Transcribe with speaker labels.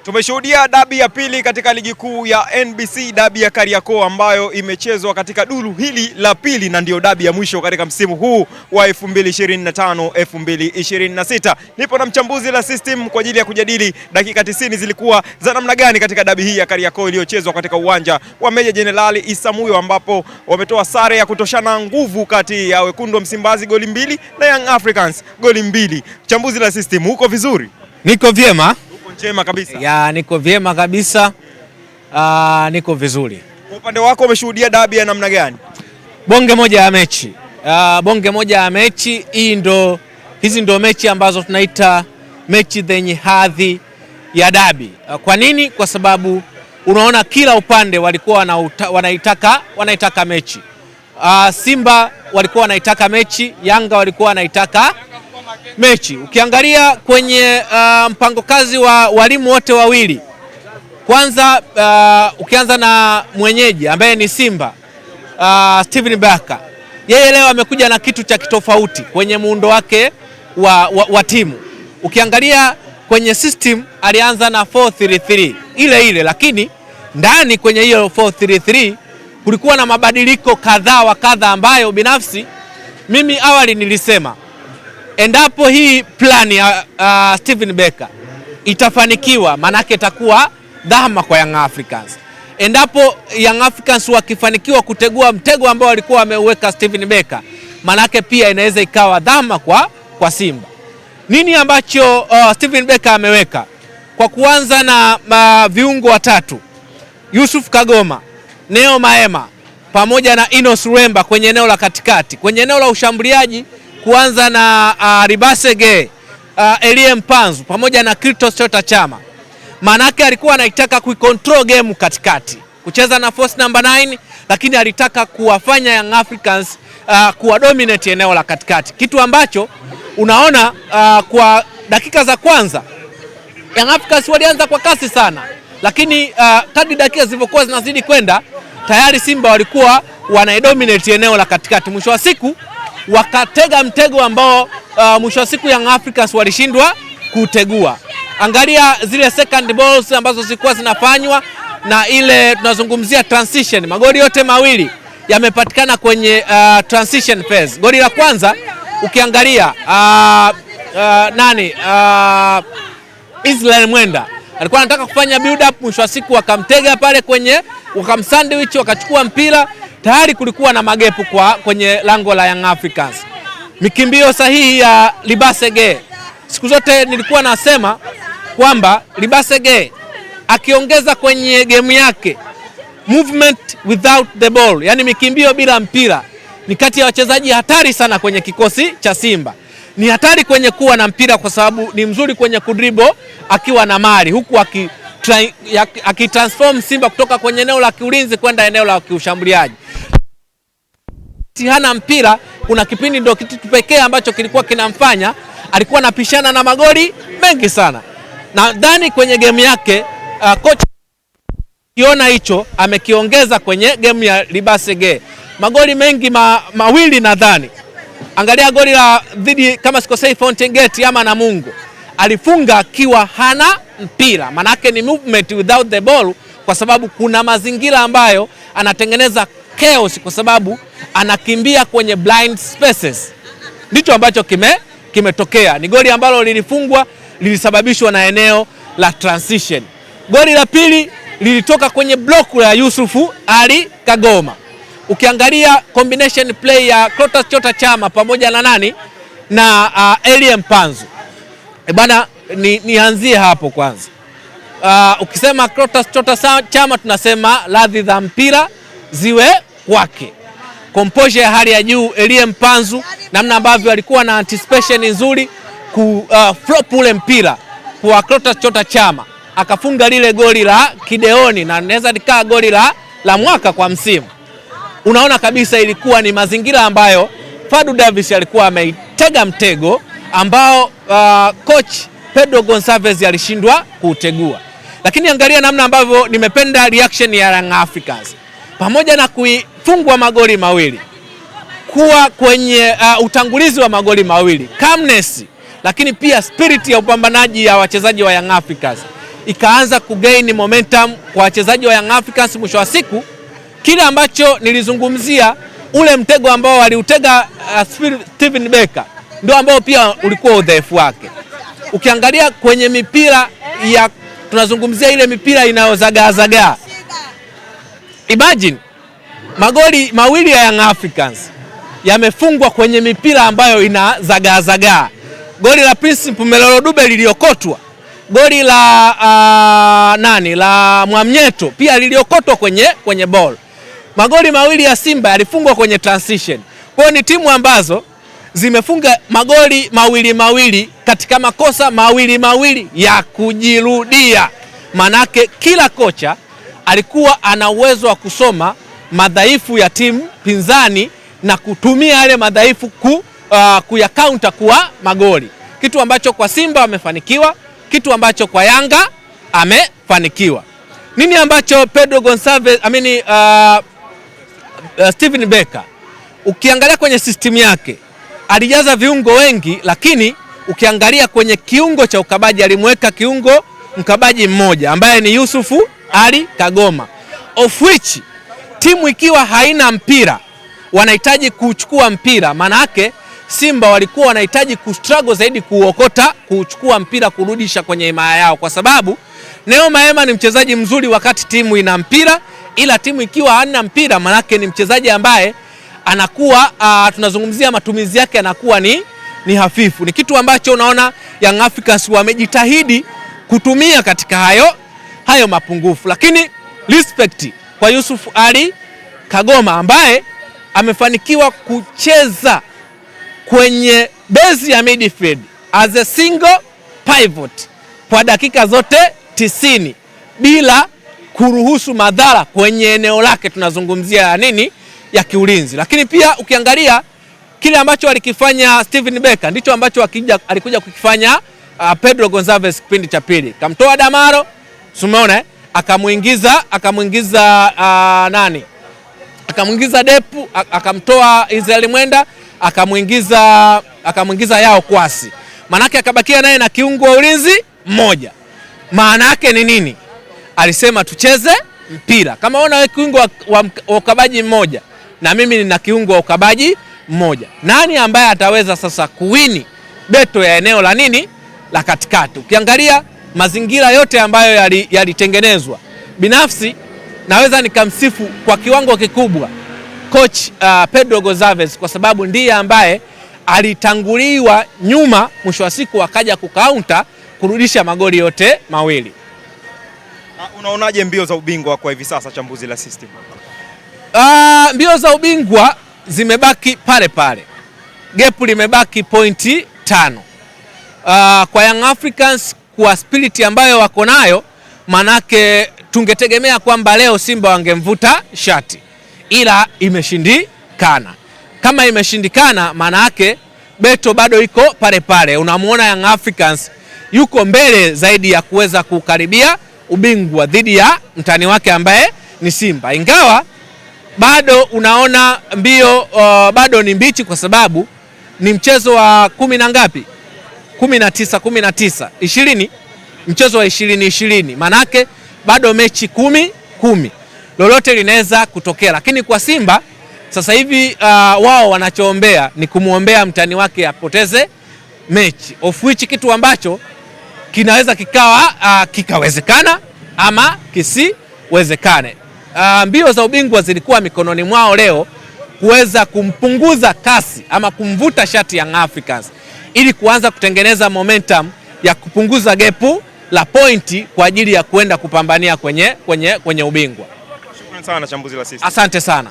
Speaker 1: Tumeshuhudia dabi ya pili katika ligi kuu ya NBC, dabi ya Kariakoo ambayo imechezwa katika duru hili la pili na ndio dabi ya mwisho katika msimu huu wa 2025-2026. Nipo na mchambuzi la system kwa ajili ya kujadili dakika 90 zilikuwa za namna gani katika dabi hii ya Kariakoo iliyochezwa katika uwanja wa Meja Jenerali Isamuhyo, ambapo wametoa sare ya kutoshana nguvu kati ya wekundu wa Msimbazi goli 2 na Young Africans goli 2. Mchambuzi la system, uko vizuri?
Speaker 2: Niko vyema.
Speaker 1: Njema kabisa.
Speaker 2: Ya, niko vyema kabisa. Niko vizuri.
Speaker 1: Kwa upande wako umeshuhudia dabi ya namna gani?
Speaker 2: Bonge moja ya mechi. Bonge moja ya mechi. Hizi ndo mechi ambazo tunaita mechi zenye hadhi ya dabi. Kwa nini? Kwa sababu unaona kila upande walikuwa wanaitaka mechi. Simba walikuwa wanaitaka mechi, Yanga walikuwa wanaitaka mechi. Ukiangalia kwenye mpango kazi wa walimu wote wawili, kwanza ukianza na mwenyeji ambaye ni Simba, Steven Baka, yeye leo amekuja na kitu cha kitofauti kwenye muundo wake wa timu. Ukiangalia kwenye system alianza na 4-3-3 ile, lakini ndani kwenye hiyo 4-3-3 kulikuwa na mabadiliko kadha ambayo binafsi mimi awali nilisema endapo hii plani ya Steven Baka itafanikiwa, manake itakuwa dhahama kwa Young Africans. Endapo Young Africans wakifanikiwa kutegua mtego ambao walikuwa wameuweka Steven Baka, manake pia inaweza ikawa dhahama kwa Simba. Nini ambacho Steven Baka ameweka? Kwa kuanza na viungo watatu, Yusuf Kagoma, Neo Maema pamoja na Inos Ruemba kwenye eneo la katikati. Kwenye eneo la ushambuliaji kuanza na Libasege, Elie Mpanzu pamoja na Clatous Chota Chama. Manake alikuwa anaitaka kuicontrol game katikati, kucheza na force number 9, lakini alitaka kuwafanya Young Africans kuwa dominate eneo la katikati, kitu ambacho unaona kwa dakika za kwanza Young Africans walianza kwa kasi sana, lakini kadri dakika zilivyokuwa zinazidi kwenda tayari Simba walikuwa wanaidominate eneo la katikati. Mwisho wa siku wakatega mtego ambao mwisho wa siku Young Africans walishindwa kutegua. Angalia zile second balls ambazo zilikuwa zinafanywa na ile tunazungumzia transition. Magoli yote mawili yamepatikana kwenye transition phase. Goli la kwanza ukiangalia Israel Mwenda alikuwa anataka kufanya build up, mwisho wa siku wakamtega pale wakamsandwich, wakachukua mpira, tayari kulikuwa na magepu kwenye lango la Young Africans. Mikimbio sahihi ya Libasege. Siku zote nilikuwa nasema kwamba Libasege akiongeza kwenye game yake movement without the ball, yani mikimbio bila mpira, ni kati ya wachezaji hatari sana kwenye kikosi cha Simba. Ni hatari kwenye kuwa na mpira kwa sababu ni mzuri kwenye kudribble akiwa na mali, huku akitransform Simba kutoka kwenye eneo la kiulinzi kwenda eneo la kiushambuliaji. Hana mpira, kuna kipindi ndio kitu pekee ambacho kilikuwa kinamfanya alikuwa anapishana na magoli mengi sana. Na ndani kwenye game yake coach kiona hicho amekiongeza kwenye game ya Libasege. Magoli mengi mawili nadhani. Angalia goli la dhidi kama sikosei Fountain Gate ama Namungo. Alifunga akiwa hana mpira. Manake ni movement without the ball, kwa sababu kuna mazingira ambayo anatengeneza chaos kwa sababu anakimbia kwenye blind spaces. Ndicho ambacho kimetokea. Ni goli ambalo lilisababishwa na eneo la transition. Goli la pili lilitoka kwenye block la Yusufu Ali Kagoma. Ukiangalia combination play ya Clatous Chota Chama pamoja na Elie Mpanzu. Bana, nianzie hapo kwanza. Ukisema Clatous Chota Chama tunasema radhi za mpira ziwe kwake. Composure ya hali ya juu. Elie Mpanzu namna ambavyo alikuwa na anticipation nzuri flop ule mpira kwa Clatous Chota Chama, akafunga lile goli la kideoni na naweza likaa goli la mwaka kwa msimu. Unaona kabisa ilikuwa ni mazingira ambayo Fadu Davis alikuwa ameitega mtego ambao coach Pedro Gonçalves alishindwa kuutegua. Lakini angalia namna ambavyo nimependa reaction ya Young Africans. Pamoja na kuifungwa magoli mawili, kuwa kwenye utangulizi wa magoli mawili, calmness, lakini pia spirit ya upambanaji ya wachezaji wa Young Africans ikaanza kugain momentum kwa wachezaji wa Young Africans. Mwisho wa siku kile ambacho nilizungumzia, ule mtego ambao waliutega Steven Becker ndio ambao pia ulikuwa udhaifu wake. Ukiangalia kwenye mipira ya, tunazungumzia ile mipira inayozagaa, imagine magoli mawili ya Young Africans yamefungwa kwenye mipira ambayo inazagaa. Goli la Prince Mpumelelo Dube liliokotwa, goli la la Mwamnyeto pia liliokotwa kwenye ball. Magoli mawili ya Simba yalifungwa kwenye transition. Kwa hiyo ni timu ambazo zimefunga magoli mawili katika makosa mawili ya kujirudia. Manake kila kocha alikuwa ana uwezo wa kusoma madhaifu ya timu pinzani na kutumia yale madhaifu kuyacounter kuwa magoli, kitu ambacho kwa Simba wamefanikiwa, kitu ambacho kwa Yanga amefanikiwa. Nini ambacho Pedro Gonçalves Steven Becker, ukiangalia kwenye system yake alijaza viungo wengi, lakini ukiangalia kwenye kiungo cha ukabaji alimweka kiungo mkabaji mmoja ambaye ni Yusufu Ali Kagoma, of which timu ikiwa haina mpira wanahitaji kuchukua mpira. Maana yake Simba walikuwa wanahitaji kustruggle zaidi kuokota, kuchukua mpira, kurudisha kwenye himaya yao, kwa sababu Neo Maema ni mchezaji mzuri wakati timu ina mpira, ila timu ikiwa hana mpira maana yake ni mchezaji ambaye anakuwa tunazungumzia matumizi yake anakuwa ni hafifu. Ni kitu ambacho unaona Young Africans wamejitahidi kutumia katika hayo mapungufu, lakini respect kwa Yusuf Ali Kagoma ambaye amefanikiwa kucheza kwenye base ya midfield as a single pivot kwa dakika zote 90 bila kuruhusu madhara kwenye eneo lake, tunazungumzia ya kiulinzi. Lakini pia ukiangalia kile ambacho alikifanya Steven Becker ndicho ambacho alikuja kukifanya Pedro Gonçalves kipindi cha pili. Kamtoa Damaro, umeona, akamuingiza akamuingiza Depu, akamtoa Israel Mwenda, akamuingiza Yao Kwasi. Manake akabakia naye na kiungo wa ulinzi mmoja. Maana yake ni nini? Alisema tucheze mpira. Kama ona wewe kiungo wa ukabaji mmoja na mimi nina kiungo wa ukabaji mmoja, nani ambaye ataweza sasa kuwini beto ya eneo la katikati? Ukiangalia mazingira yote ambayo yalitengenezwa, binafsi naweza nikamsifu kwa kiwango kikubwa coach Pedro Gonçalves, kwa sababu ndiye ambaye alitanguliwa nyuma, mwisho wa siku akaja kukaunta kurudisha magoli yote mawili.
Speaker 1: Unaonaje mbio za ubingwa kwa hivi sasa, chambuzi la system?
Speaker 2: Mbio za ubingwa zimebaki pale, gepu limebaki pointi 5. Kwa Young Africans kwa spirit ambayo wako nayo, manake tungetegemea kwamba leo Simba wangemvuta shati, ila imeshindikana. Kama imeshindikana, maana yake beto bado iko pale. Unamuona Young Africans yuko mbele zaidi ya kuweza kukaribia ubingwa dhidi ya mtani wake ambaye ni Simba, ingawa bado unaona mbio bado ni mbichi, kwa sababu ni mchezo wa 10 na ngapi, 19 20, mchezo wa 20 manake bado mechi 10, lolote linaweza kutokea. Lakini kwa Simba sasa hivi wao wanachoombea ni kumuombea mtani wake apoteze mechi, of which kitu ambacho kinaweza kikawezekana ama kisiwezekane. Mbio za ubingwa zilikuwa mikononi mwao leo kuweza kumpunguza kasi ama kumvuta shati Young Africans ili kuanza kutengeneza momentum ya kupunguza gepu la pointi kwa ajili ya kwenda kupambania kwenye ubingwa.
Speaker 1: Shukrani sana chambuzi la sisi.
Speaker 2: Asante sana.